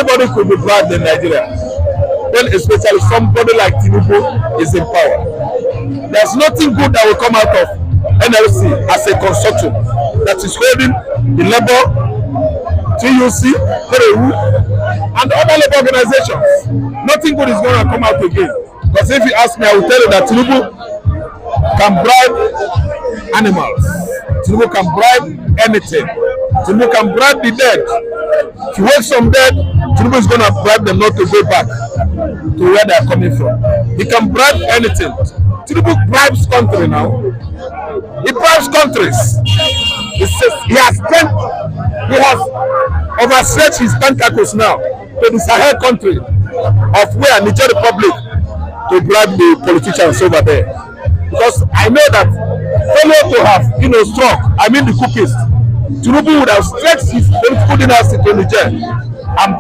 anybody could be bribed in Nigeria, when especially somebody like TINUBU is in power. There's nothing good that will come out of NLC as a consortium that is holding the labor, TUC, and other labor organizations. Nothing good is going to come out again. Because if you ask me, I will tell you that TINUBU can bribe animals. TINUBU can bribe anything. TINUBU can bribe the dead. If you wake some dead, TINUBU is going to bribe them not to go back to where they are coming from. He can bribe anything. TINUBU bribes country now. He bribes countries. He has overstretched his tentacles now to the Sahel country of where Niger Republic to bribe the politicians over there. Because I know that failure to have struck, the cookies, TINUBU would have stretched his political dynasty to Niger and